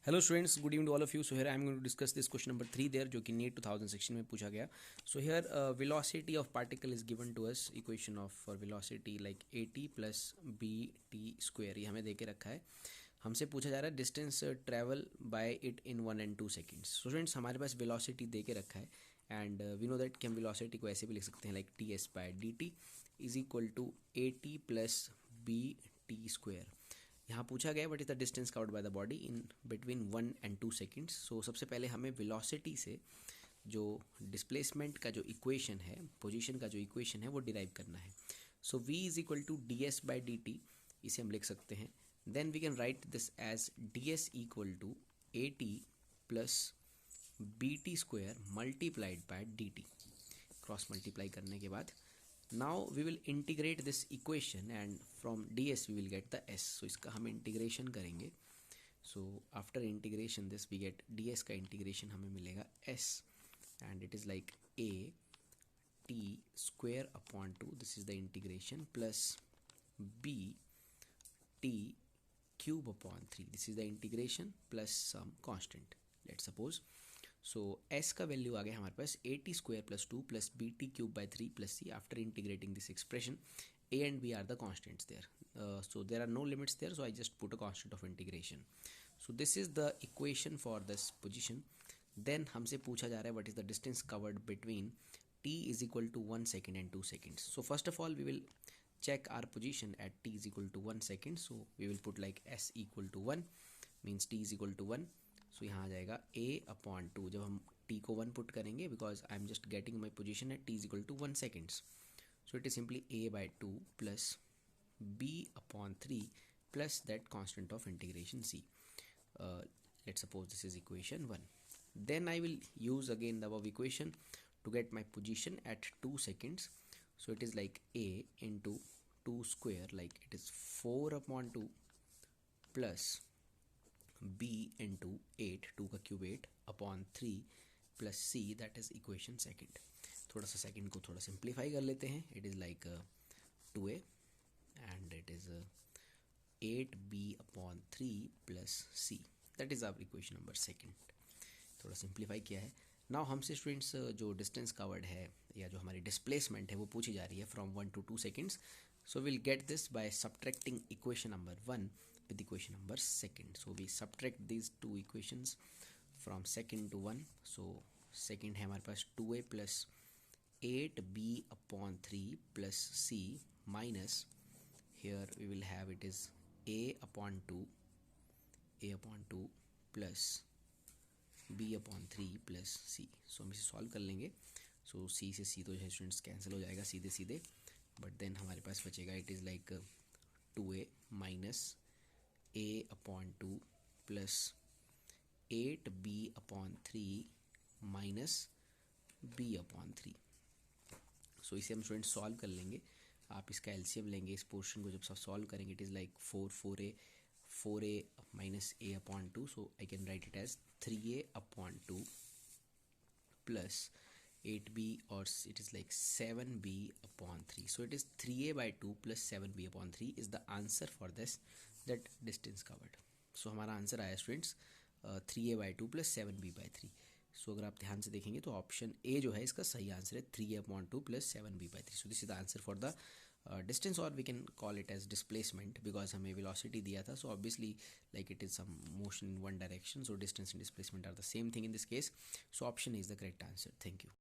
Hello students, good evening to all of you. So here I am going to discuss this question number 3 there, जो कि NEET 2016 में पूछा गया. So here velocity of particle is given to us. Equation of for velocity like AT plus BT square, ये हमें दे के रखा है. हमसे पूछा जा रहा है distance travel by it in 1 and 2 seconds. So students, हमारे पास वेलोसिटी दे के रखा है एंड वी नो दैट कि हम वेलोसिटी को ऐसे भी लिख सकते हैं like TS/dt is equal to AT plus BT square. यहाँ पूछा गया what is the distance covered by the body in between 1 and 2 seconds. So सबसे पहले हमें वेलोसिटी से जो डिस्प्लेसमेंट का जो इक्वेशन है, पोजीशन का जो इक्वेशन है, वो डिराइव करना है. So v is equal to ds/dt, इसे हम लिख सकते हैं. Then we can write this as ds equal to AT plus BT square multiplied by dt. Cross multiply करने के बाद now we will integrate this equation and from ds we will get the s. so इसका हम integration करेंगे. so after integration this we get ds का integration हमें मिलेगा s and it is like a t square upon 2, this is the integration, plus b t cube upon 3, this is the integration, plus some constant. let's suppose so s का value आ गया हमारे पास AT square plus 2 plus BT cube by 3 plus C. After integrating this expression A and B are the constants there. So there are no limits there, so I just put a constant of integration. So this is the equation for this position. Then हमसे पूछा जा रहा है what is the distance covered between t is equal to 1 second and 2 seconds. So first of all we will check our position at t is equal to 1 second. so we will put like s equal to 1 means t is equal to 1. सो यहाँ आ जाएगा a upon 2. जब हम t को 1 put करेंगे because I am just getting my position at t is equal to 1 seconds. So it is simply a by 2 plus b upon 3 plus that constant of integration c. Let's suppose this is equation 1. Then I will use again the above equation to get my position at 2 seconds. So it is like a into 2 square, like it is 4 upon 2 plus b into 8, 2 का cube 8 upon 3 plus c, that is equation second. थोड़ा सा second को थोड़ा simplify कर लेते हैं. it is like 2a and it is 8b upon 3 plus c, that is our equation number second. थोड़ा simplify किया है. नाउ हमसे स्टूडेंट्स जो डिस्टेंस कवर्ड है या जो हमारी डिस्प्लेसमेंट है वो पूछी जा रही है from 1 to 2 seconds. So will get this by subtracting equation number 1 with equation number second. So we subtract these two equations from second to 1. so second है हमारे पास 2a plus 8b upon 3 plus c minus here we will have it is a upon 2 plus b upon 3 plus c. सो हम इसे solve कर लेंगे. सो c से c तो जो है स्टूडेंट्स कैंसिल हो जाएगा सीधे सीधे, बट देन हमारे पास बचेगा it is like 2a minus a upon 2 plus 8b upon 3 minus b upon 3. सो इसे हम स्टूडेंट्स सॉल्व कर लेंगे. आप इसका एलसीएम लेंगे. इस पोर्शन को जब सब सॉल्व करेंगे it is like 4a minus a upon 2. so I can write it as 3a upon 2 plus 8b, or it is like 7b upon 3. so it is 3a by 2 plus 7b upon 3 is the answer for this that distance covered. so हमारा answer आया students 3a by 2 plus 7b by 3. सो अगर आप ध्यान से देखेंगे तो option A जो है इसका सही आंसर है 3a upon 2 plus 7b by 3. So this is the answer for the distance, or we can call it as displacement because हमें velocity दिया था. so obviously like it is some motion in one direction, so distance and displacement are the same thing in this case. so option is the correct answer. Thank you.